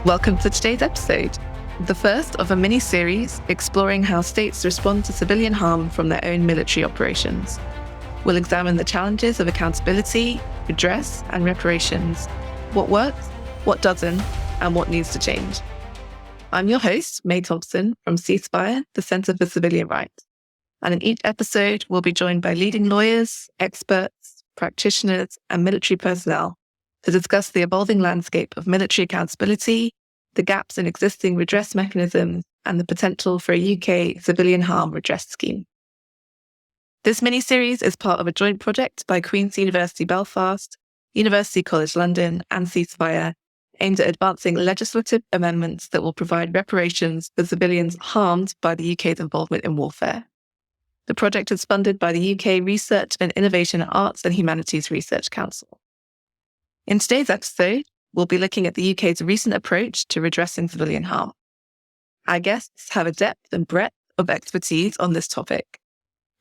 Welcome to today's episode, the first of a mini-series exploring how states respond to civilian harm from their own military operations. We'll examine the challenges of accountability, redress, and reparations, what works, what doesn't, and what needs to change. I'm your host, May Thompson from Ceasefire, the Centre for Civilian Rights. And in each episode, we'll be joined by leading lawyers, experts, practitioners, and military personnel to discuss the evolving landscape of military accountability, the gaps in existing redress mechanisms, and the potential for a UK civilian harm redress scheme. This mini-series is part of a joint project by Queen's University Belfast, University College London, and Ceasefire, aimed at advancing legislative amendments that will provide reparations for civilians harmed by the UK's involvement in warfare. The project is funded by the UK Research and Innovation Arts and Humanities Research Council. In today's episode, we'll be looking at the UK's recent approach to redressing civilian harm. Our guests have a depth and breadth of expertise on this topic.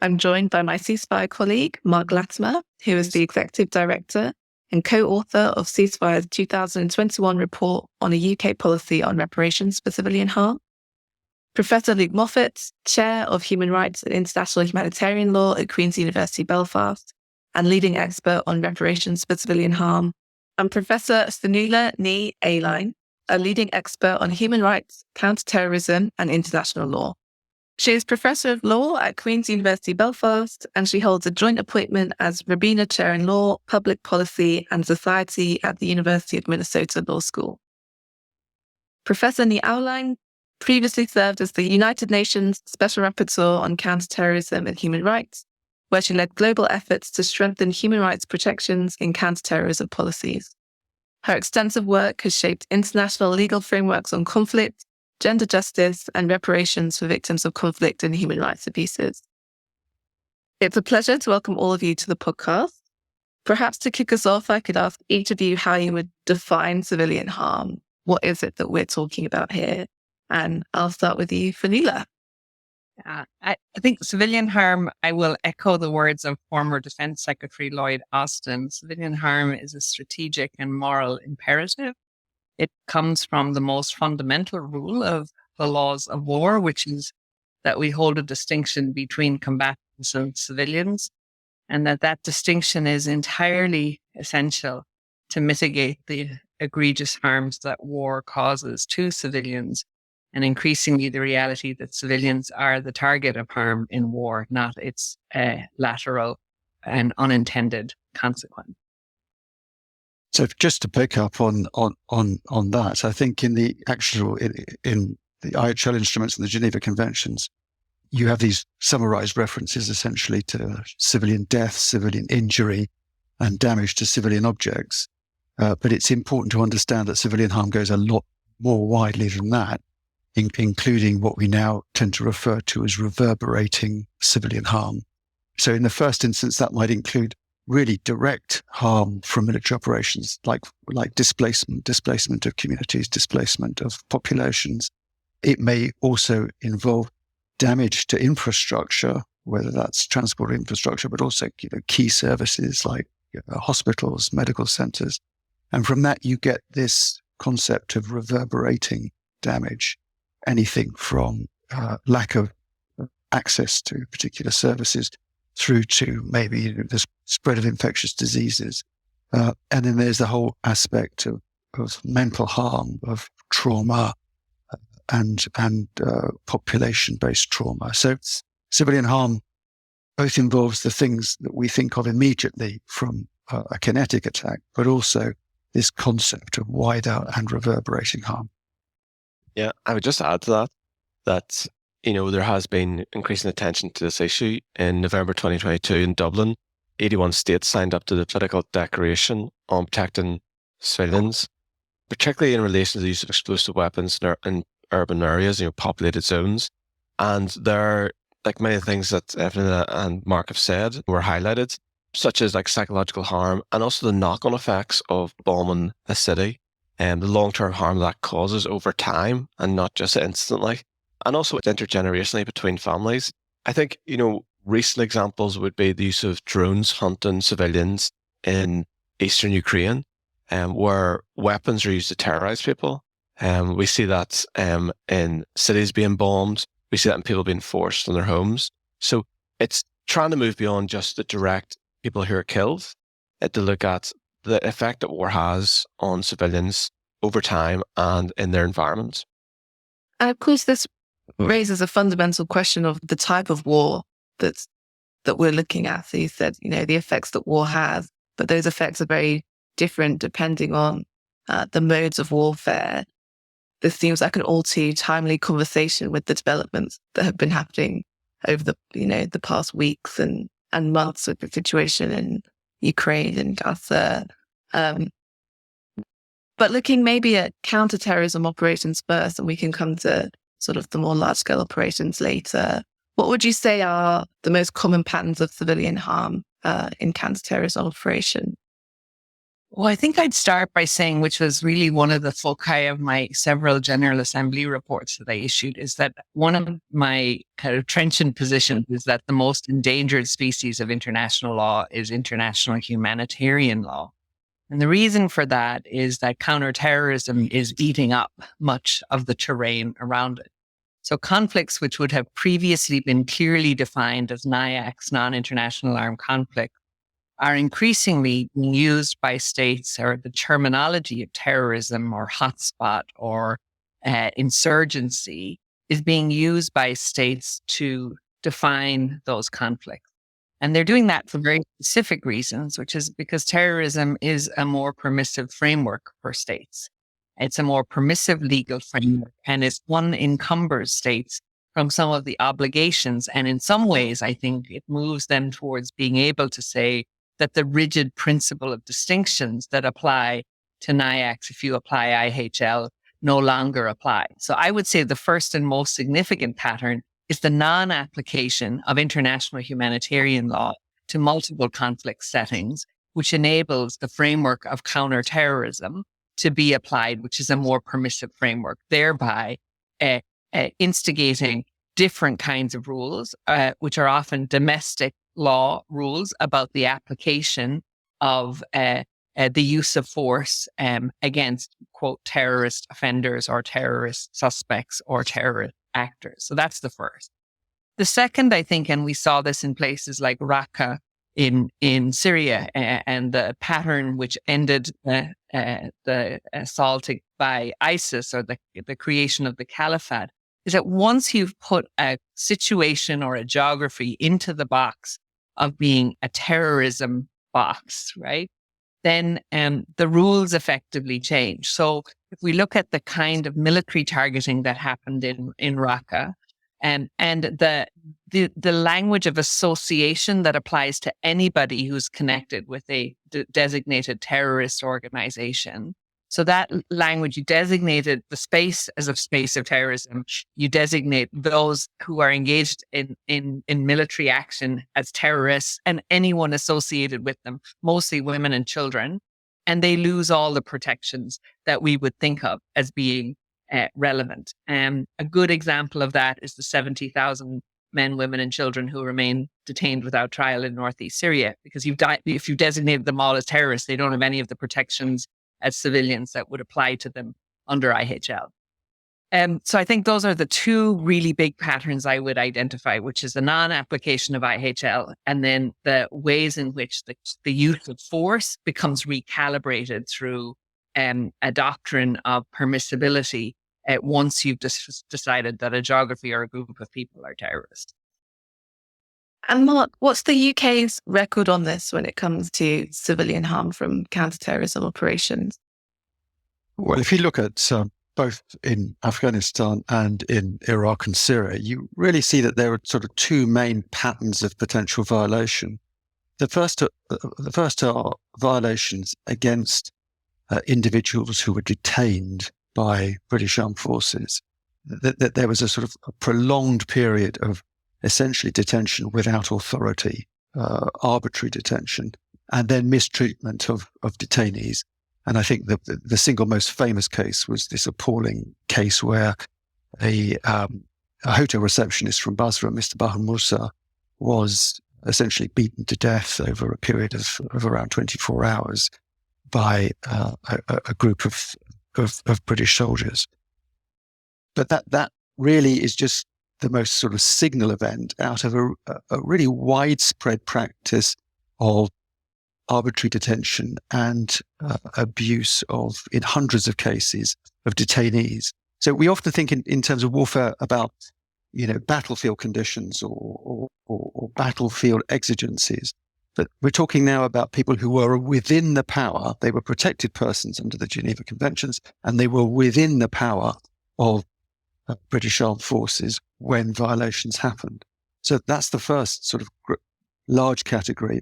I'm joined by my Ceasefire colleague, Mark Latimer, who is the Executive Director and co-author of Ceasefire's 2021 report on a UK policy on reparations for civilian harm. Professor Luke Moffat, Chair of Human Rights and International Humanitarian Law at Queen's University Belfast, and leading expert on reparations for civilian harm. And Professor Sunila Ni Aline, a leading expert on human rights, counter-terrorism, and international law. She is Professor of Law at Queen's University Belfast, and she holds a joint appointment as Rabina Chair in Law, Public Policy and Society at the University of Minnesota Law School. Professor Ni Aline previously served as the United Nations Special Rapporteur on Counter-Terrorism and Human Rights, where she led global efforts to strengthen human rights protections in counter-terrorism policies. Her extensive work has shaped international legal frameworks on conflict, gender justice, and reparations for victims of conflict and human rights abuses. It's a pleasure to welcome all of you to the podcast. Perhaps to kick us off, I could ask each of you how you would define civilian harm. What is it that we're talking about here? And I'll start with you, Fanila. I think civilian harm, I will echo the words of former Defence Secretary Lloyd Austin. Civilian harm is a strategic and moral imperative. It comes from the most fundamental rule of the laws of war, which is that we hold a distinction between combatants and civilians, and that distinction is entirely essential to mitigate the egregious harms that war causes to civilians, and increasingly the reality that civilians are the target of harm in war, not its lateral and unintended consequence. So just to pick up on that, I think in the IHL instruments and the Geneva Conventions, you have these summarized references essentially to civilian death, civilian injury, and damage to civilian objects. But it's important to understand that civilian harm goes a lot more widely than that, including what we now tend to refer to as reverberating civilian harm. So in the first instance, that might include really direct harm from military operations, like displacement of communities, displacement of populations. It may also involve damage to infrastructure, whether that's transport infrastructure, but also key services like hospitals, medical centers. And from that, you get this concept of reverberating damage. Anything from lack of access to particular services through to maybe the spread of infectious diseases. And then there's the whole aspect of mental harm, of trauma and population-based trauma. So civilian harm both involves the things that we think of immediately from a kinetic attack, but also this concept of wide-out and reverberating harm. Yeah, I would just add to that, there has been increasing attention to this issue. In November 2022 in Dublin, 81 states signed up to the political declaration on protecting civilians, particularly in relation to the use of explosive weapons in urban areas, populated zones. And there are, like many things that Evelyn and Mark have said, were highlighted, such as like psychological harm and also the knock-on effects of bombing a city and the long-term harm that causes over time and not just instantly. And also intergenerationally between families. I think, recent examples would be the use of drones hunting civilians in eastern Ukraine, where weapons are used to terrorize people. We see that in cities being bombed. We see that in people being forced from their homes. So it's trying to move beyond just the direct people who are killed, to look at the effect that war has on civilians over time and in their environment. And of course, this raises a fundamental question of the type of war that we're looking at. So you said, the effects that war has, but those effects are very different depending on the modes of warfare. This seems like an all too timely conversation with the developments that have been happening over the past weeks and months with the situation in Ukraine and Gaza. But looking maybe at counterterrorism operations first, and we can come to sort of the more large-scale operations later. What would you say are the most common patterns of civilian harm in counterterrorism operation? Well, I think I'd start by saying, which was really one of the foci of my several General Assembly reports that I issued, is that one of my kind of trenchant positions is that the most endangered species of international law is international humanitarian law. And the reason for that is that counterterrorism is eating up much of the terrain around it. So conflicts which would have previously been clearly defined as NIACs, non-international armed conflicts, are increasingly being used by states, or the terminology of terrorism or hotspot or insurgency is being used by states to define those conflicts. And they're doing that for very specific reasons, which is because terrorism is a more permissive framework for states. It's a more permissive legal framework, and it's one encumbers states from some of the obligations. And in some ways, I think it moves them towards being able to say that the rigid principle of distinctions that apply to NIACs, if you apply IHL, no longer apply. So I would say the first and most significant pattern is the non-application of international humanitarian law to multiple conflict settings, which enables the framework of counterterrorism to be applied, which is a more permissive framework, thereby instigating different kinds of rules, which are often domestic law rules about the application of the use of force against, quote, terrorist offenders or terrorist suspects or terrorist actors. So that's the first. The second, I think, and we saw this in places like Raqqa in Syria, and the pattern which ended the assault by ISIS, or the creation of the caliphate, is that once you've put a situation or a geography into the box of being a terrorism box, right, then the rules effectively change. So if we look at the kind of military targeting that happened in Raqqa, and the language of association that applies to anybody who's connected with a designated terrorist organization. So that language, you designated the space as a space of terrorism. You designate those who are engaged in military action as terrorists, and anyone associated with them, mostly women and children. And they lose all the protections that we would think of as being relevant. A good example of that is the 70,000 men, women, and children who remain detained without trial in northeast Syria, because if you designated them all as terrorists, they don't have any of the protections as civilians that would apply to them under IHL. So I think those are the two really big patterns I would identify, which is the non-application of IHL, and then the ways in which the use of force becomes recalibrated through a doctrine of permissibility once you've decided that a geography or a group of people are terrorists. And Mark, what's the UK's record on this when it comes to civilian harm from counterterrorism operations? Well, if you look at both in Afghanistan and in Iraq and Syria, you really see that there are sort of two main patterns of potential violation. The first are violations against individuals who were detained by British armed forces. That there was a sort of a prolonged period of essentially detention without authority, arbitrary detention, and then mistreatment of detainees. And I think the single most famous case was this appalling case where a hotel receptionist from Basra, Mr. Bahar Musa, was essentially beaten to death over a period of around 24 hours by a group of of British soldiers. But that really is just the most sort of signal event out of a really widespread practice of arbitrary detention and abuse in hundreds of cases of detainees. So we often think in terms of warfare about, battlefield conditions or battlefield exigencies. But we're talking now about people who were within the power. They were protected persons under the Geneva Conventions, and they were within the power of British Armed Forces when violations happened. So that's the first sort of large category.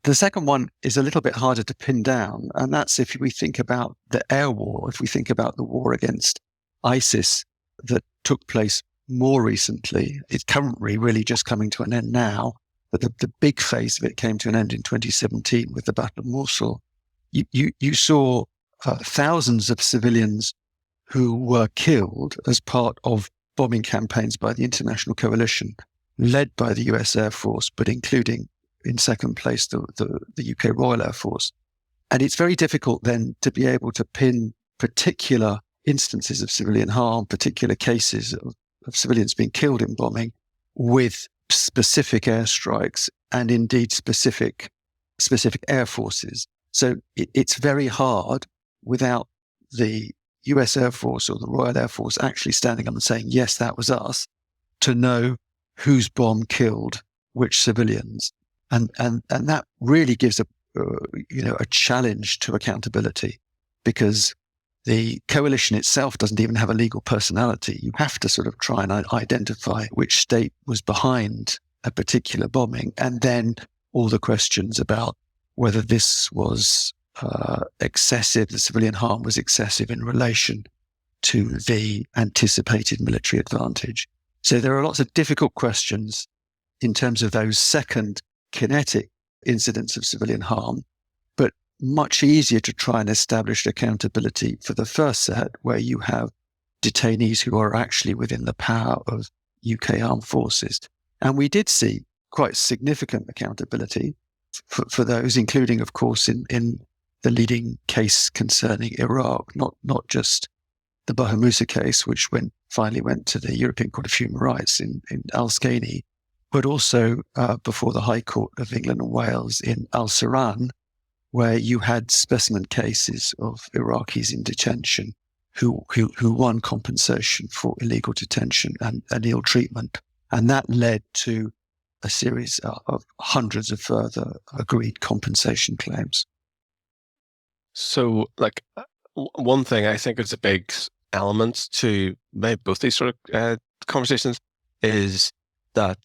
The second one is a little bit harder to pin down, and that's if we think about the air war, if we think about the war against ISIS that took place more recently. It's currently really just coming to an end now, but the big phase of it came to an end in 2017 with the Battle of Mosul. You saw thousands of civilians who were killed as part of bombing campaigns by the international coalition, led by the US Air Force, but including in second place the UK Royal Air Force. And it's very difficult then to be able to pin particular instances of civilian harm, particular cases of civilians being killed in bombing with specific airstrikes and indeed specific air forces. So it's very hard without the US Air Force or the Royal Air Force actually standing up and saying, yes, that was us, to know whose bomb killed which civilians. And that really gives a challenge to accountability, because the coalition itself doesn't even have a legal personality. You have to sort of try and identify which state was behind a particular bombing, and then all the questions about whether this was excessive, the civilian harm was excessive in relation to the anticipated military advantage. So there are lots of difficult questions in terms of those second kinetic incidents of civilian harm, but much easier to try and establish accountability for the first set, where you have detainees who are actually within the power of UK armed forces. And we did see quite significant accountability for those, including, of course, in the leading case concerning Iraq, not just the Baha Musa case, which finally went to the European Court of Human Rights in Al-Sqaini, but also before the High Court of England and Wales in Al-Saran, where you had specimen cases of Iraqis in detention who won compensation for illegal detention and ill treatment. And that led to a series of hundreds of further agreed compensation claims. So, one thing I think is a big element to maybe both these sort of conversations is that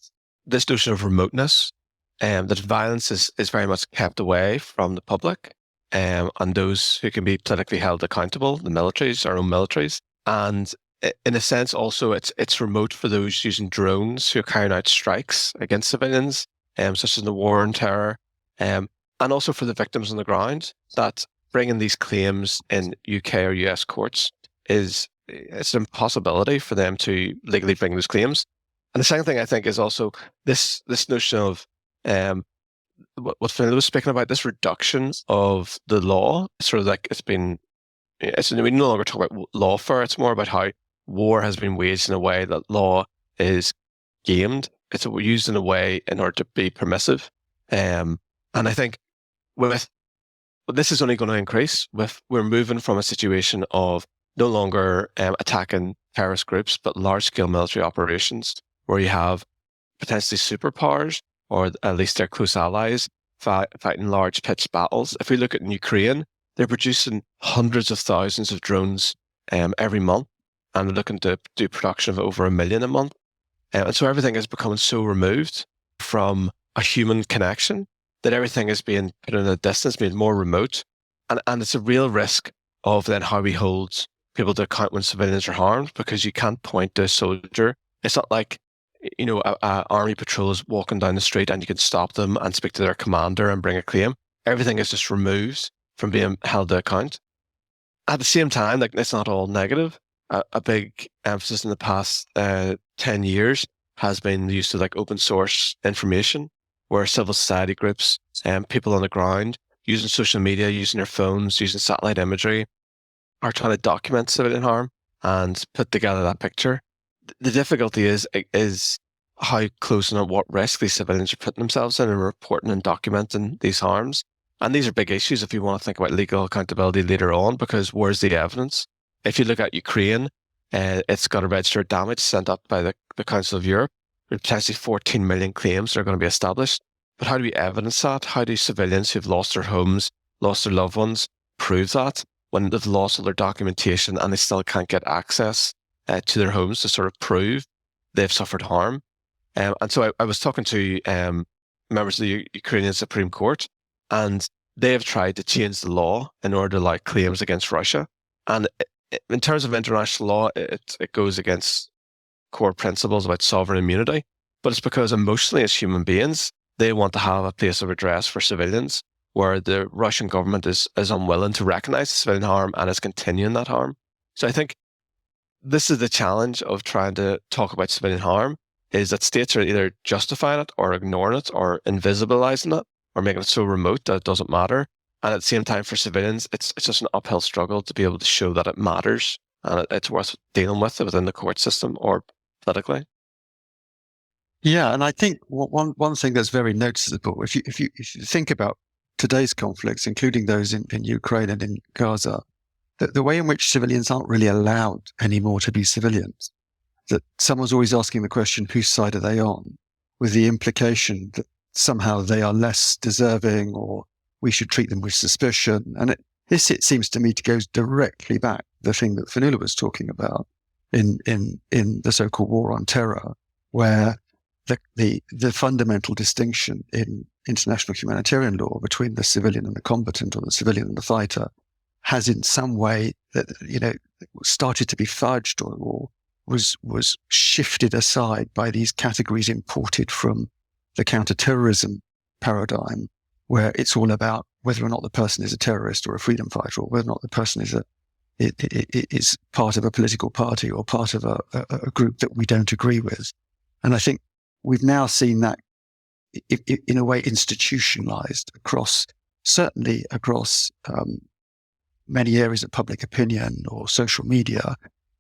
this notion of remoteness, that violence is very much kept away from the public, and those who can be politically held accountable, the militaries, our own militaries. And in a sense, also, it's remote for those using drones who are carrying out strikes against civilians, such as the war on terror, and also for the victims on the ground, that bringing these claims in UK or US courts it's an impossibility for them to legally bring those claims. And the second thing I think is also this notion of what Phil was speaking about, this reduction of the law. Sort of like we no longer talk about lawfare. It's more about how war has been waged in a way that law is gamed. It's used in a way in order to be permissive. And I think this is only going to increase. We're moving from a situation of no longer attacking terrorist groups, but large-scale military operations where you have potentially superpowers, or at least their close allies, fighting large pitched battles. If we look at Ukraine, they're producing hundreds of thousands of drones every month, and they're looking to do production of over 1 million a month. And so everything is becoming so removed from a human connection that everything is being put in a distance, being more remote. And it's a real risk of then how we hold people to account when civilians are harmed, because you can't point to a soldier. It's not like, a army patrol is walking down the street and you can stop them and speak to their commander and bring a claim. Everything is just removed from being held to account. At the same time, it's not all negative. A big emphasis in the past 10 years has been the use of open source information, where civil society groups and people on the ground using social media, using their phones, using satellite imagery, are trying to document civilian harm and put together that picture. The difficulty is how close and at what risk these civilians are putting themselves in reporting and documenting these harms. And these are big issues if you want to think about legal accountability later on, because where's the evidence? If you look at Ukraine, it's got a registered damage sent up by the Council of Europe. There's potentially 14 million claims that are going to be established. But how do we evidence that? How do civilians who've lost their homes, lost their loved ones, prove that when they've lost all their documentation and they still can't get access to their homes to sort of prove they've suffered harm? And so I was talking to members of the Ukrainian Supreme Court, and they have tried to change the law in order to allow claims against Russia. And in terms of international law, it goes against core principles about sovereign immunity. But it's because emotionally, as human beings, they want to have a place of redress for civilians, where the Russian government is unwilling to recognize civilian harm and is continuing that harm. So I think this is the challenge of trying to talk about civilian harm, is that states are either justifying it or ignoring it or invisibilizing it or making it so remote that it doesn't matter. And at the same time, for civilians, it's just an uphill struggle to be able to show that it matters and it's worth dealing with within the court system or politically. Yeah, and I think one thing that's very noticeable, if you think about today's conflicts, including those in Ukraine and in Gaza, the way in which civilians aren't really allowed anymore to be civilians, that someone's always asking the question, whose side are they on? With the implication that somehow they are less deserving or we should treat them with suspicion. And it seems to me to go directly back to the thing that Fionnuala was talking about in the so-called war on terror, where the fundamental distinction in international humanitarian law between the civilian and the combatant, or the civilian and the fighter, has in some way that, started to be fudged or was shifted aside by these categories imported from the counterterrorism paradigm, where it's all about whether or not the person is a terrorist or a freedom fighter, or whether or not the person is part of a political party or part of a group that we don't agree with. And I think we've now seen that in a way institutionalized certainly across many areas of public opinion or social media.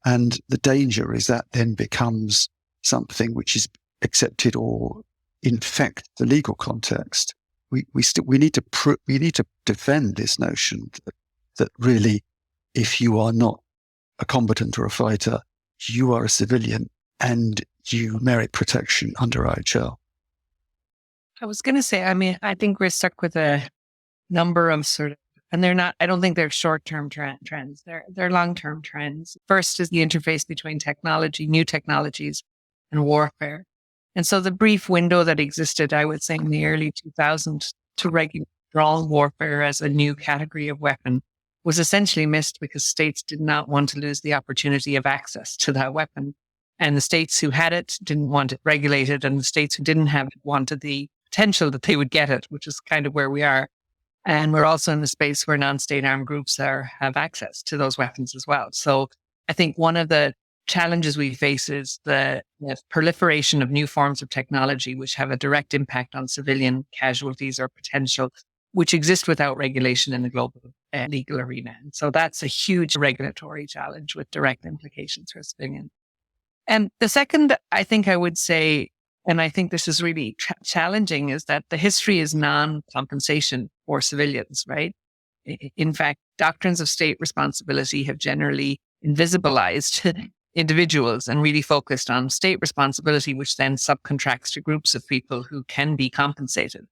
And the danger is that then becomes something which is accepted or infect the legal context. We need to defend this notion that really, if you are not a combatant or a fighter, you are a civilian and you merit protection under IHL. I was going to say, I think we're stuck with a number of and they're not, I don't think they're short-term trends. They're long-term trends. First is the interface between technology, new technologies, and warfare. And so the brief window that existed, I would say, in the early 2000s to regulate drone warfare as a new category of weapon was essentially missed because states did not want to lose the opportunity of access to that weapon. And the states who had it didn't want it regulated, and the states who didn't have it wanted the potential that they would get it, which is kind of where we are. And we're also in the space where non-state armed groups have access to those weapons as well. So I think one of the challenges we face is the proliferation of new forms of technology, which have a direct impact on civilian casualties or potential, which exist without regulation in the global legal arena. And so that's a huge regulatory challenge with direct implications for civilians. And the second, I think I would say, and I think this is really challenging, is that the history is non-compensation for civilians, right? In fact, doctrines of state responsibility have generally invisibilized individuals and really focused on state responsibility, which then subcontracts to groups of people who can be compensated.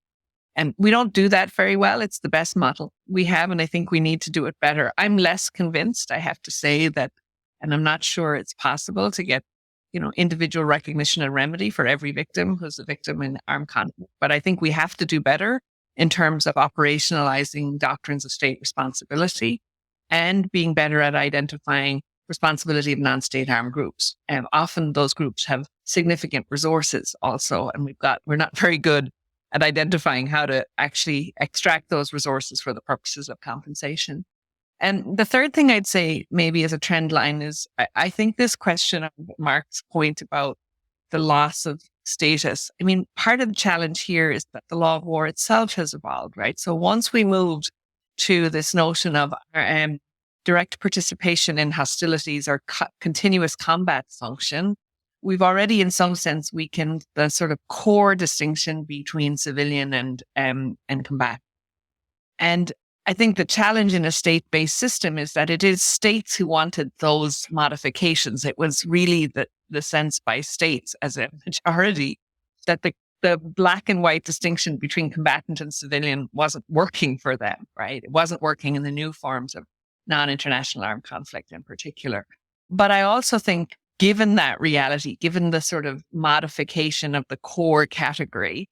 And we don't do that very well. It's the best model we have, and I think we need to do it better. I'm less convinced, I have to say, that, and I'm not sure it's possible to get individual recognition and remedy for every victim who's a victim in armed conflict. But I think we have to do better in terms of operationalizing doctrines of state responsibility and being better at identifying responsibility of non-state armed groups. And often those groups have significant resources also, and we're not very good at identifying how to actually extract those resources for the purposes of compensation. And the third thing I'd say maybe as a trend line is I think this question of Mark's point about the loss of status. Part of the challenge here is that the law of war itself has evolved, right? So once we moved to this notion of direct participation in hostilities or continuous combat function, we've already, in some sense, weakened the sort of core distinction between civilian and combatant. And I think the challenge in a state-based system is that it is states who wanted those modifications. It was really the sense by states as a majority that the black and white distinction between combatant and civilian wasn't working for them, right? It wasn't working in the new forms of non-international armed conflict in particular. But I also think, given that reality, given the sort of modification of the core category,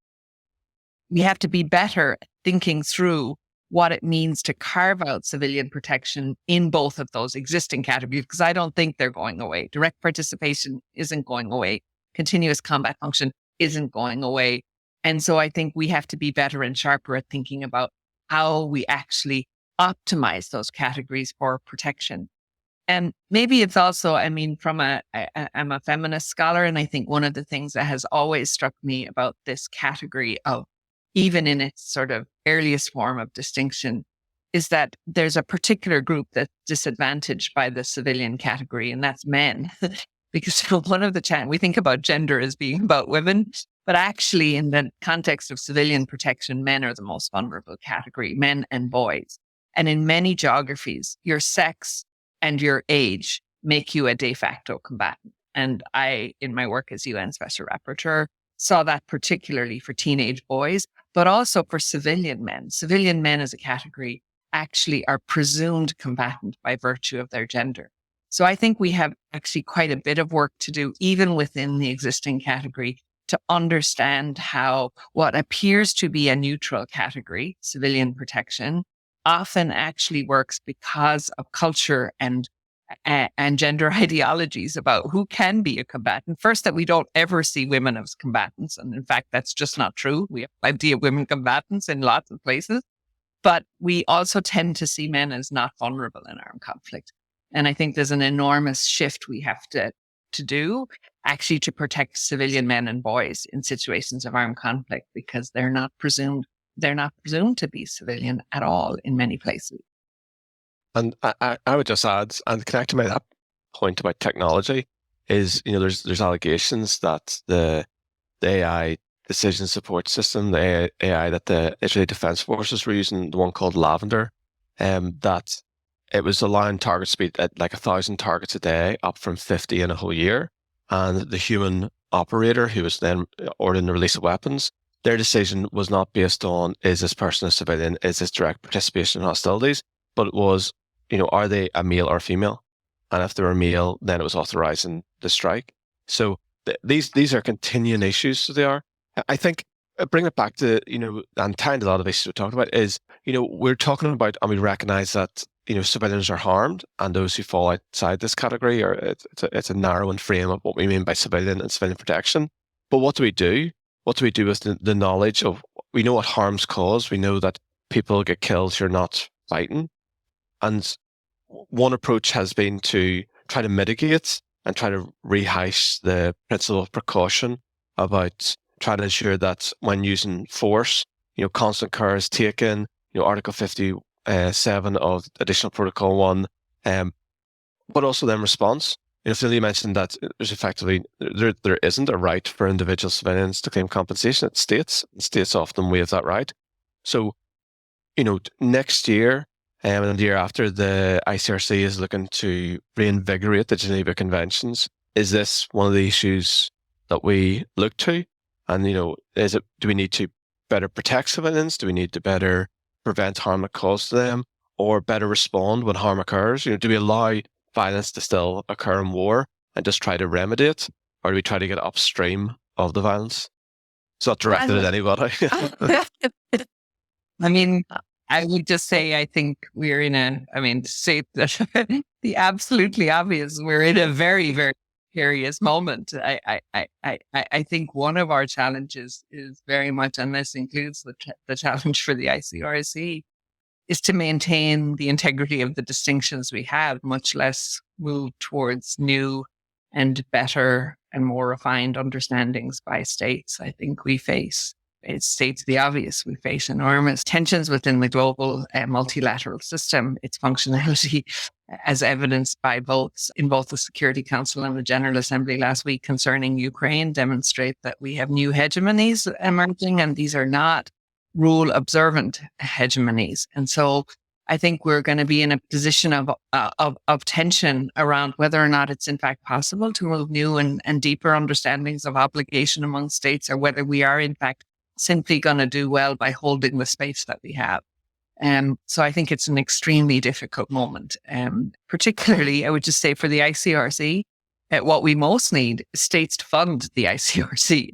we have to be better at thinking through what it means to carve out civilian protection in both of those existing categories, because I don't think they're going away. Direct participation isn't going away. Continuous combat function isn't going away. And so I think we have to be better and sharper at thinking about how we actually optimize those categories for protection. And maybe it's also, I mean, I'm a feminist scholar, and I think one of the things that has always struck me about this category of, even in its sort of earliest form of distinction, is that there's a particular group that's disadvantaged by the civilian category, and that's men. Because one of we think about gender as being about women, but actually in the context of civilian protection, men are the most vulnerable category, men and boys. And in many geographies, your sex and your age make you a de facto combatant. And I, in my work as UN Special Rapporteur, saw that particularly for teenage boys, but also for civilian men. Civilian men as a category actually are presumed combatant by virtue of their gender. So I think we have actually quite a bit of work to do, even within the existing category, to understand how what appears to be a neutral category, civilian protection, often actually works because of culture and gender ideologies about who can be a combatant. First, that we don't ever see women as combatants. And in fact, that's just not true. We have plenty of women combatants in lots of places. But we also tend to see men as not vulnerable in armed conflict. And I think there's an enormous shift we have to do actually to protect civilian men and boys in situations of armed conflict, because they're not presumed to be civilian at all in many places. And I would just add, and connecting to that point about technology, is, there's allegations that the AI decision support system, the AI that the Israeli Defense Forces were using, the one called Lavender, that it was allowing target speed at like 1,000 targets a day, up from 50 in a whole year. And the human operator who was then ordering the release of weapons, their decision was not based on, is this person a civilian, is this direct participation in hostilities, but it was, are they a male or female? And if they were male, then it was authorizing the strike. So these are continuing issues. So they are. I think, bring it back to, and tying to a lot of issues we're talking about is, we're talking about, and we recognize that, civilians are harmed, and those who fall outside this category it's a narrowing frame of what we mean by civilian and civilian protection. But what do we do? What do we do with the knowledge of, we know what harm's caused. We know that people get killed who are not fighting. And one approach has been to try to mitigate and try to rehash the principle of precaution about trying to ensure that when using force, constant care is taken, Article 57 of Additional Protocol 1, but also then response. Phil, you mentioned that there's effectively, there isn't a right for individual civilians to claim compensation. It's states. States often waive that right. So, next year and the year after, the ICRC is looking to reinvigorate the Geneva Conventions. Is this one of the issues that we look to? And, do we need to better protect civilians? Do we need to better prevent harm that caused to them, or better respond when harm occurs? Do we allow violence to still occur in war and just try to remedy it, or do we try to get upstream of the violence? It's not directed at anybody. I mean, I would just say, I think we're to say the absolutely obvious, we're in a very, very precarious moment. I think one of our challenges is very much, and this includes the challenge for the ICRC, is to maintain the integrity of the distinctions we have, much less move towards new and better and more refined understandings by states. I think we face it states the obvious. We face enormous tensions within the global multilateral system. Its functionality, as evidenced by votes in both the Security Council and the General Assembly last week concerning Ukraine, demonstrate that we have new hegemonies emerging, and these are not rule observant hegemonies. And so I think we're going to be in a position of tension around whether or not it's in fact possible to move new and deeper understandings of obligation among states, or whether we are in fact simply going to do well by holding the space that we have. So I think it's an extremely difficult moment. Particularly, I would just say for the ICRC, what we most need is states to fund the ICRC.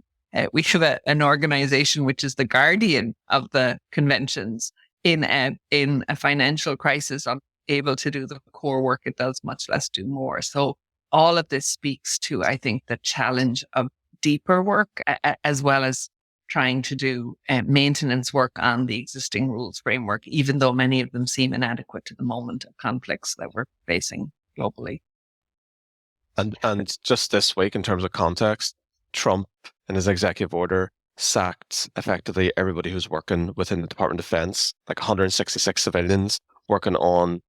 We have an organization which is the guardian of the conventions in a financial crisis, unable to do the core work it does, much less do more. So all of this speaks to, I think, the challenge of deeper work, as well as trying to do maintenance work on the existing rules framework, even though many of them seem inadequate to the moment of conflicts that we're facing globally. And just this week, in terms of context, Trump, in his executive order, sacked effectively everybody who's working within the Department of Defense, like 166 civilians working on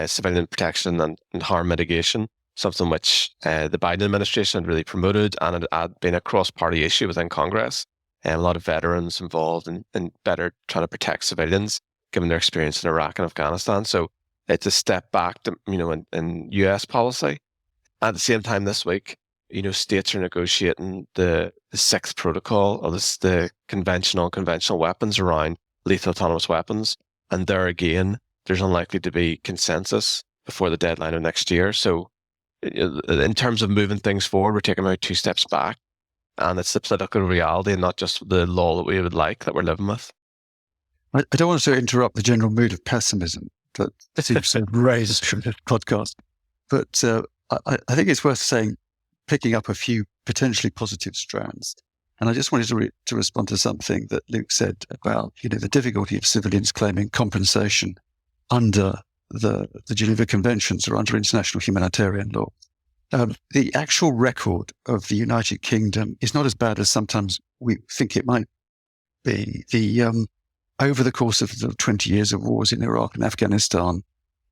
civilian protection and harm mitigation, something which the Biden administration had really promoted, and it had been a cross-party issue within Congress. A lot of veterans involved in better trying to protect civilians, given their experience in Iraq and Afghanistan. So it's a step back to, in US policy. At the same time this week, states are negotiating the sixth protocol of the conventional weapons around lethal autonomous weapons. And there again, there's unlikely to be consensus before the deadline of next year. So in terms of moving things forward, we're taking about 2 steps back. And it's the political reality and not just the law that we would like that we're living with. I don't want to interrupt the general mood of pessimism that seems to raise from the podcast. But I think it's worth saying, picking up a few potentially positive strands. And I just wanted to respond to something that Luke said about, the difficulty of civilians claiming compensation under the Geneva Conventions or under international humanitarian law. The actual record of the United Kingdom is not as bad as sometimes we think it might be. Over the course of the 20 years of wars in Iraq and Afghanistan,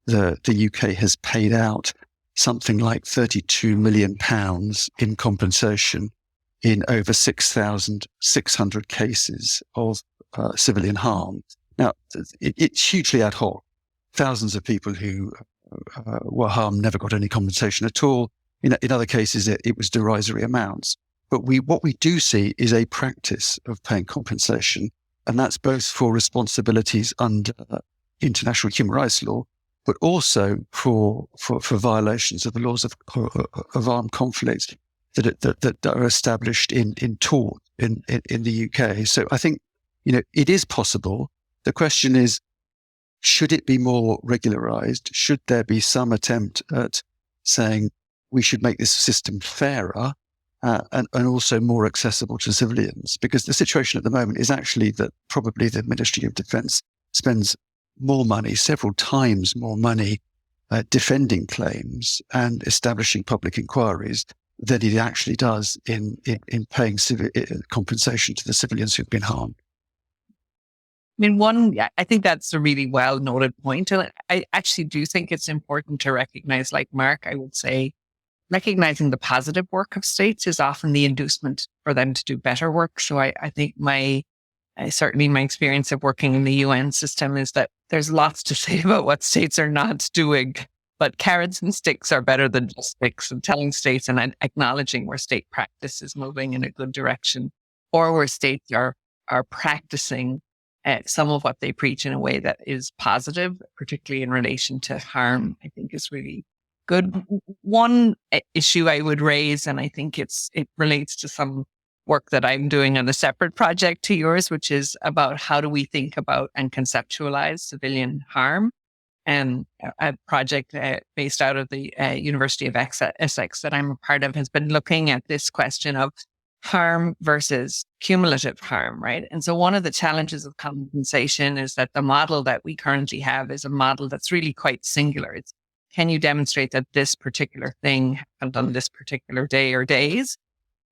the UK has paid out something like £32 million in compensation in over 6,600 cases of civilian harm. Now, it's hugely ad hoc. Thousands of people who were harmed never got any compensation at all. In other cases, it was derisory amounts. But what we do see is a practice of paying compensation, and that's both for responsibilities under international human rights law, but also for violations of the laws of armed conflict that are established in tort in the UK. So I think it is possible. The question is, should it be more regularized? Should there be some attempt at saying we should make this system fairer and also more accessible to civilians? Because the situation at the moment is actually that probably the Ministry of Defence spends more money, several times more money, defending claims and establishing public inquiries than it actually does in paying compensation to the civilians who've been harmed. I think that's a really well noted point. And I actually do think it's important to recognize, like Mark, I would say, recognizing the positive work of states is often the inducement for them to do better work. So I think certainly my experience of working in the UN system is that there's lots to say about what states are not doing, but carrots and sticks are better than just sticks, and telling states and acknowledging where state practice is moving in a good direction, or where states are practicing some of what they preach in a way that is positive, particularly in relation to harm, I think is really good. One issue I would raise, and I think it relates to some work that I'm doing on a separate project to yours, which is about how do we think about and conceptualize civilian harm. And a project based out of the University of Essex that I'm a part of has been looking at this question of harm versus cumulative harm, right? And so one of the challenges of compensation is that the model that we currently have is a model that's really quite singular. It's, can you demonstrate that this particular thing happened on this particular day or days?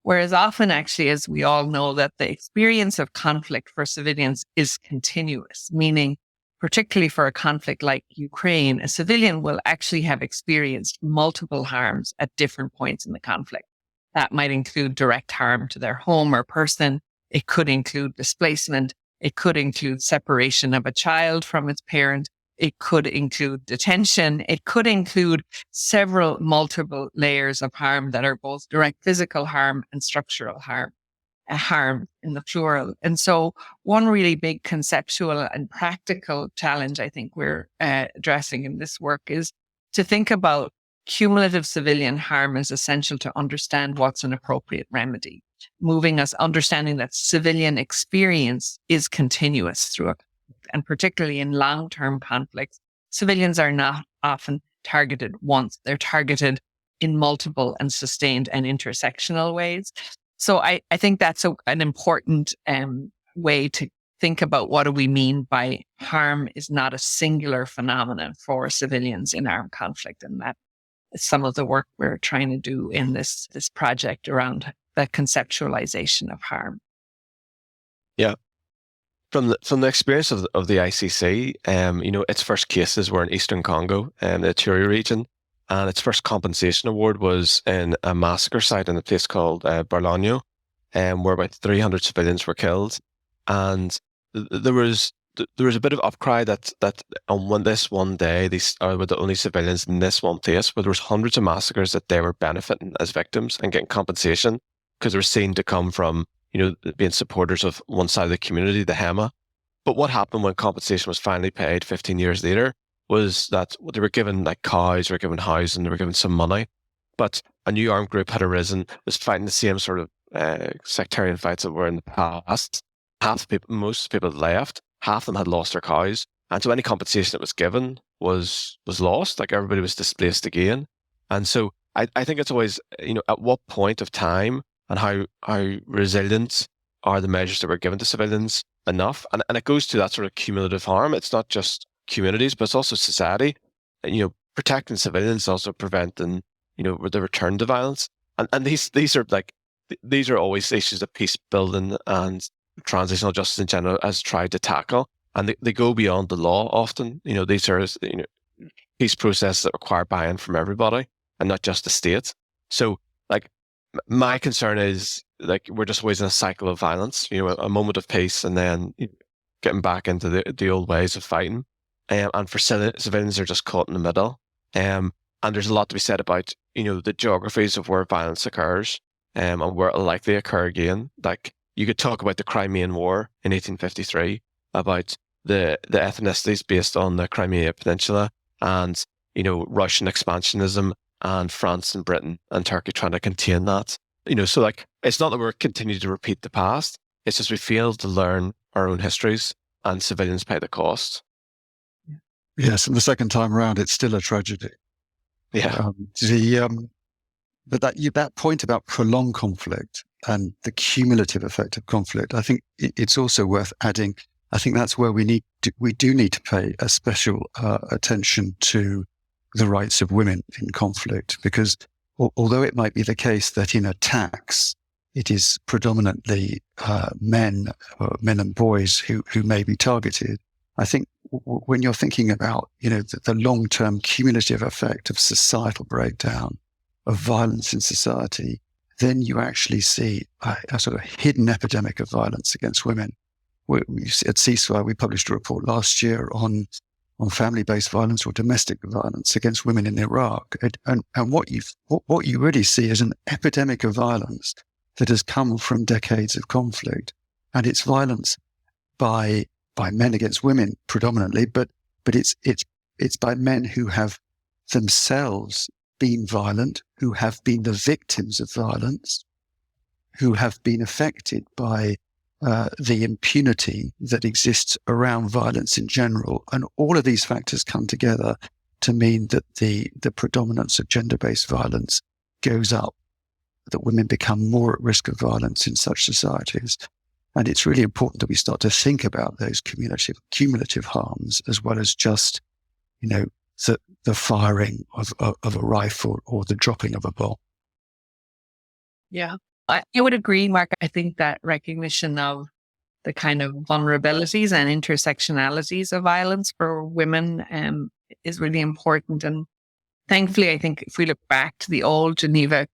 Whereas often, actually, as we all know, that the experience of conflict for civilians is continuous, meaning particularly for a conflict like Ukraine, a civilian will actually have experienced multiple harms at different points in the conflict. That might include direct harm to their home or person. It could include displacement. It could include separation of a child from its parent. It could include detention. It could include multiple layers of harm that are both direct physical harm and structural harm in the plural. And so one really big conceptual and practical challenge I think we're addressing in this work is to think about cumulative civilian harm as essential to understand what's an appropriate remedy, moving us understanding that civilian experience is continuous through it. And particularly in long-term conflicts, civilians are not often targeted once. They're targeted in multiple and sustained and intersectional ways. So I think that's an important way to think about what do we mean by harm is not a singular phenomenon for civilians in armed conflict. And that is some of the work we're trying to do in this project around the conceptualization of harm. Yeah. From the experience of the ICC, its first cases were in Eastern Congo, the Ituri region, and its first compensation award was in a massacre site in a place called Barlogno, where about 300 civilians were killed, and there was a bit of outcry that on this one day these were the only civilians in this one place, but there was hundreds of massacres that they were benefiting as victims and getting compensation because they were seen to come from being supporters of one side of the community, the Hema. But what happened when compensation was finally paid 15 years later was that they were given like cows, they were given housing, they were given some money. But a new armed group had arisen, was fighting the same sort of sectarian fights that were in the past. Most people had left, half of them had lost their cows. And so any compensation that was given was lost, like everybody was displaced again. And so I think it's always, at what point of time and how resilient are the measures that were given to civilians enough? And it goes to that sort of cumulative harm. It's not just communities, but it's also society. And, protecting civilians, also preventing, the return to violence. And these are always issues that peace building and transitional justice in general has tried to tackle. And they go beyond the law often. These are, peace processes that require buy-in from everybody and not just the state. So, my concern is we're just always in a cycle of violence, a moment of peace and then getting back into the old ways of fighting. And for civilians, they're just caught in the middle. And there's a lot to be said about, the geographies of where violence occurs and where it'll likely occur again. Like you could talk about the Crimean War in 1853, about the ethnicities based on the Crimea Peninsula and, Russian expansionism and France and Britain and Turkey trying to contain that. So it's not that we're continuing to repeat the past. It's just we fail to learn our own histories and civilians pay the cost. Yes, and the second time around, it's still a tragedy. Yeah. But that point about prolonged conflict and the cumulative effect of conflict, I think it's also worth adding. I think that's where we do need to pay a special attention to the rights of women in conflict, because although it might be the case that in attacks it is predominantly men and boys who may be targeted, I think when you're thinking about the long-term cumulative effect of societal breakdown, of violence in society, then you actually see a sort of hidden epidemic of violence against women. At Ceasefire, we published a report last year on family-based violence or domestic violence against women in Iraq. And what you really see is an epidemic of violence that has come from decades of conflict. And it's violence by men against women predominantly, but it's by men who have themselves been violent, who have been the victims of violence, who have been affected by the impunity that exists around violence in general. And all of these factors come together to mean that the predominance of gender-based violence goes up, that women become more at risk of violence in such societies. And it's really important that we start to think about those cumulative harms as well as just, the firing of a rifle or the dropping of a bomb. Yeah. I would agree, Mark. I think that recognition of the kind of vulnerabilities and intersectionalities of violence for women is really important. And thankfully, I think if we look back to the old Geneva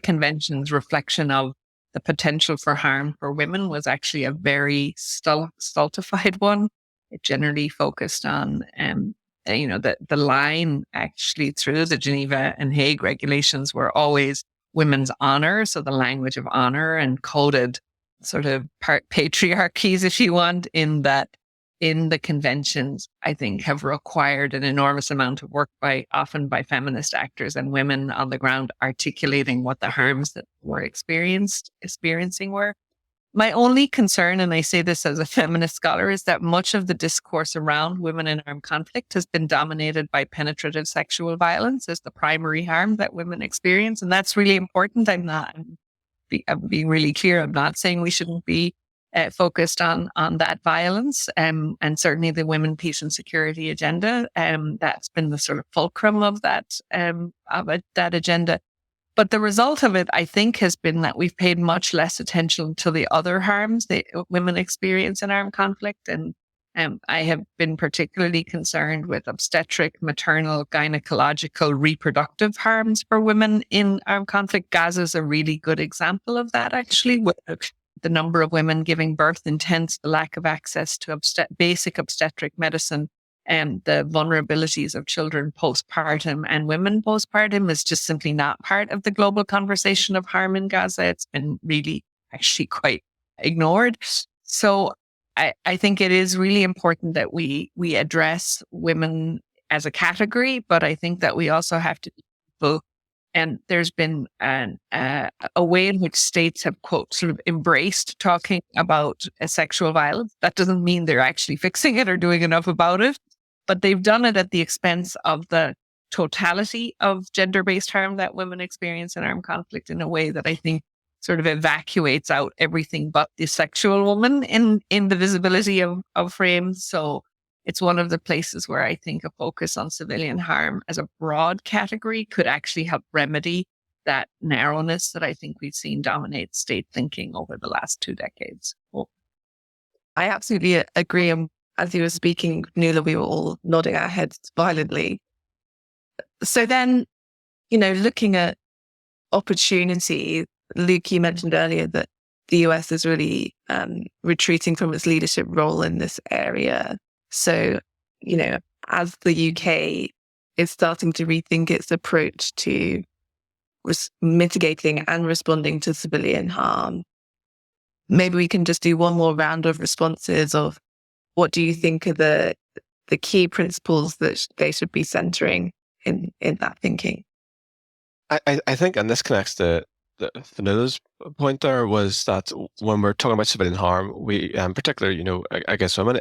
Convention's reflection of the potential for harm for women was actually a very stultified one. It generally focused on, the line actually through the Geneva and Hague regulations were always women's honor. So the language of honor and coded sort of patriarchies, if you want, in the conventions, I think have required an enormous amount of work often by feminist actors and women on the ground articulating what the harms that were experiencing were. My only concern, and I say this as a feminist scholar, is that much of the discourse around women in armed conflict has been dominated by penetrative sexual violence as the primary harm that women experience. And that's really important. I'm being really clear. I'm not saying we shouldn't be focused on that violence, and certainly the women, peace and security agenda. That's been the sort of fulcrum of that agenda. But the result of it, I think, has been that we've paid much less attention to the other harms that women experience in armed conflict. And I have been particularly concerned with obstetric, maternal, gynecological, reproductive harms for women in armed conflict. Gaza is a really good example of that, actually, with the number of women giving birth intense, the lack of access to basic obstetric medicine, and the vulnerabilities of children postpartum and women postpartum is just simply not part of the global conversation of harm in Gaza. It's been really actually quite ignored. So I think it is really important that we address women as a category, but I think that we also have to be both. And there's been a way in which states have, quote, sort of embraced talking about sexual violence. That doesn't mean they're actually fixing it or doing enough about it, but they've done it at the expense of the totality of gender-based harm that women experience in armed conflict in a way that I think sort of evacuates out everything but the sexual woman in the visibility of frames. So it's one of the places where I think a focus on civilian harm as a broad category could actually help remedy that narrowness that I think we've seen dominate state thinking over the last 2 decades. I absolutely agree. As you were speaking, Nuala, we were all nodding our heads violently. So then, looking at opportunity, Luke, you mentioned earlier that the US is really retreating from its leadership role in this area. So, as the UK is starting to rethink its approach to mitigating and responding to civilian harm, maybe we can just do one more round of responses of what do you think are the key principles that they should be centering in that thinking? I think, and this connects to Nuala's point there, was that when we're talking about civilian harm, we, particularly, I guess women,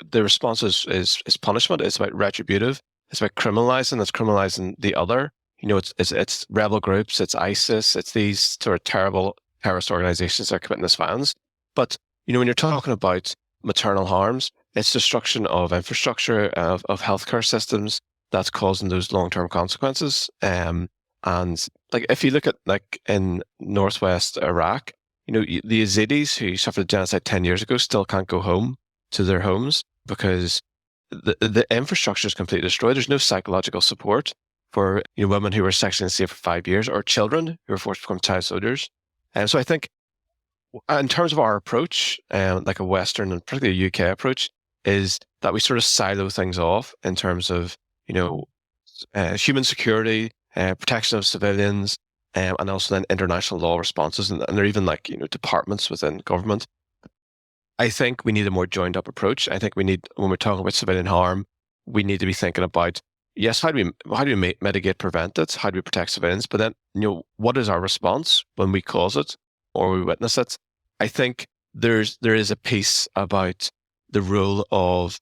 the response is punishment. It's about retributive. It's about criminalizing. It's criminalizing the other. It's rebel groups. It's ISIS. It's these sort of terrible terrorist organizations that are committing this violence. But when you're talking about maternal harms, it's destruction of infrastructure, of healthcare systems that's causing those long-term consequences. And like if you look at like in northwest Iraq, the Yazidis who suffered genocide 10 years ago still can't go home to their homes because the infrastructure is completely destroyed. There's no psychological support for women who were sexually enslaved for 5 years or children who were forced to become child soldiers. And so I think in terms of our approach, like a Western and particularly a UK approach, is that we sort of silo things off in terms of, human security, protection of civilians, and also then international law responses. And there are even departments within government. I think we need a more joined up approach. I think we need, when we're talking about civilian harm, we need to be thinking about, yes, how do we mitigate, prevent it? How do we protect civilians? But then, what is our response when we cause it or we witness it? I think there is a piece about the role of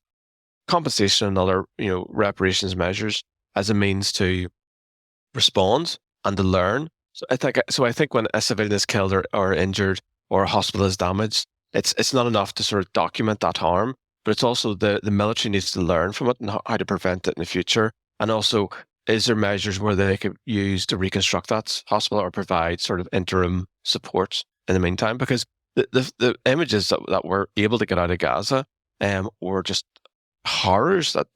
compensation and other, reparations measures as a means to respond and to learn. So I think when a civilian is killed or injured or a hospital is damaged, it's not enough to sort of document that harm, but it's also the military needs to learn from it and how to prevent it in the future. And also, is there measures where they could use to reconstruct that hospital or provide sort of interim support in the meantime, because the images that we're able to get out of Gaza were just horrors that,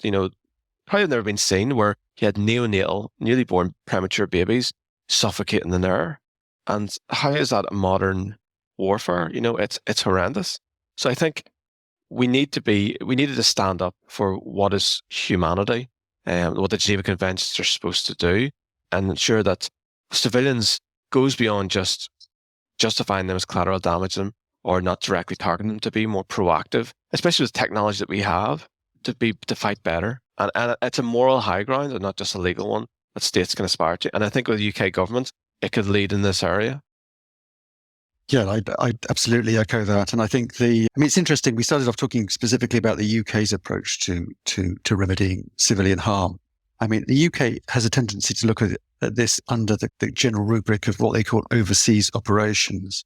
probably have never been seen, where you had neonatal, newly born premature babies suffocating in there. And how is that modern warfare? It's horrendous. So I think we needed to stand up for what is humanity, what the Geneva Conventions are supposed to do, and ensure that civilians goes beyond just justifying them as collateral damage them or not directly targeting them, to be more proactive, especially with technology that we have, to fight better. And it's a moral high ground and not just a legal one that states can aspire to. And I think with the UK government, it could lead in this area. Yeah, I absolutely echo that. And I think it's interesting. We started off talking specifically about the UK's approach to remedying civilian harm. I mean, the UK has a tendency to look at this under the general rubric of what they call overseas operations.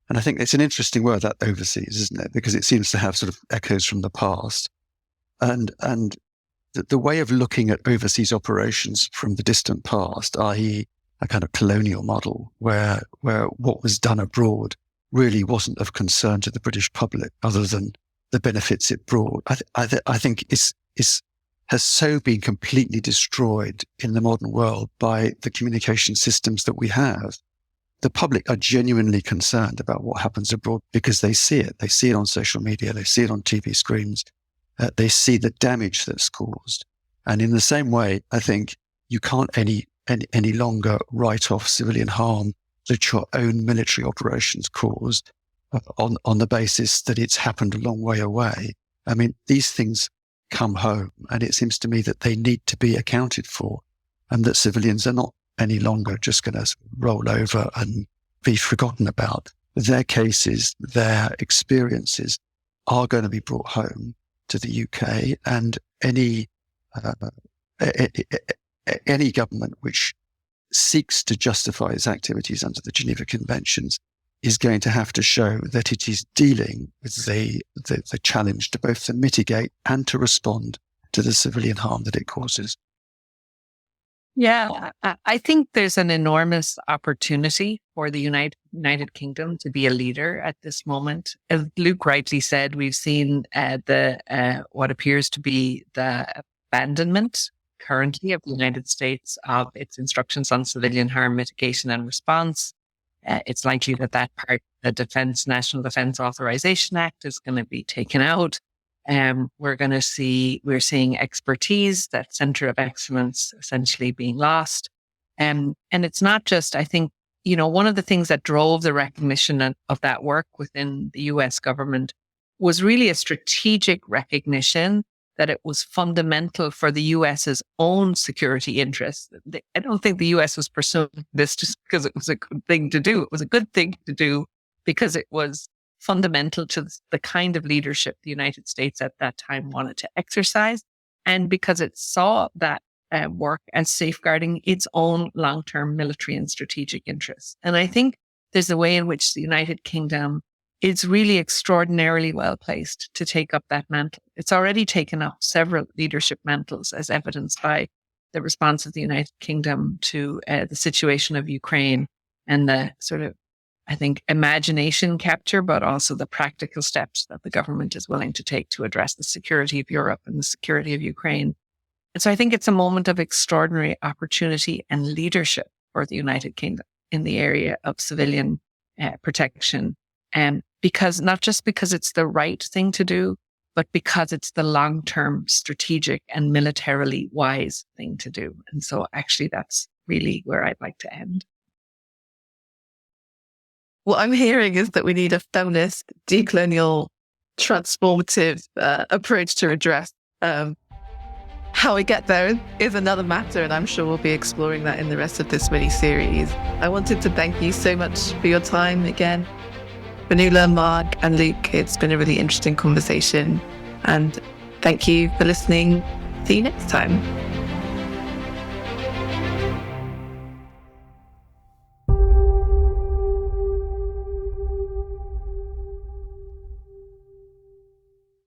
And I think it's an interesting word, that overseas, isn't it? Because it seems to have sort of echoes from the past. And the way of looking at overseas operations from the distant past, i.e. a kind of colonial model where what was done abroad really wasn't of concern to the British public other than the benefits it brought, I think has so been completely destroyed in the modern world by the communication systems that we have. The public are genuinely concerned about what happens abroad because they see it. They see it on social media. They see it on TV screens. They see the damage that's caused. And in the same way, I think you can't any longer write off civilian harm that your own military operations caused on the basis that it's happened a long way away. I mean, these things come home, and it seems to me that they need to be accounted for, and that civilians are not any longer just going to roll over and be forgotten about. Their cases, their experiences are going to be brought home to the UK, and any government which seeks to justify its activities under the Geneva Conventions is going to have to show that it is dealing with the challenge to both to mitigate and to respond to the civilian harm that it causes. Yeah, I think there's an enormous opportunity for the United Kingdom to be a leader at this moment. As Luke rightly said, we've seen what appears to be the abandonment currently of the United States of its instructions on civilian harm mitigation and response. It's likely that part, the National Defense Authorization Act, is going to be taken out. We're seeing expertise, that center of excellence, essentially being lost. And it's not just, I think, one of the things that drove the recognition of that work within the US government was really a strategic recognition that it was fundamental for the US's own security interests. I don't think the US was pursuing this just because it was a good thing to do. It was a good thing to do because it was fundamental to the kind of leadership the United States at that time wanted to exercise, and because it saw that work as safeguarding its own long-term military and strategic interests. And I think there's a way in which the United Kingdom is really extraordinarily well placed to take up that mantle. It's already taken up several leadership mantles, as evidenced by the response of the United Kingdom to the situation of Ukraine and the sort of, I think, imagination capture, but also the practical steps that the government is willing to take to address the security of Europe and the security of Ukraine. And so I think it's a moment of extraordinary opportunity and leadership for the United Kingdom in the area of civilian protection. Because not just because it's the right thing to do, but because it's the long-term strategic and militarily wise thing to do. And so actually that's really where I'd like to end. What I'm hearing is that we need a feminist, decolonial, transformative approach to redress. How we get there is another matter, and I'm sure we'll be exploring that in the rest of this mini-series. I wanted to thank you so much for your time again. Vanula, Mark, and Luke, it's been a really interesting conversation. And thank you for listening. See you next time.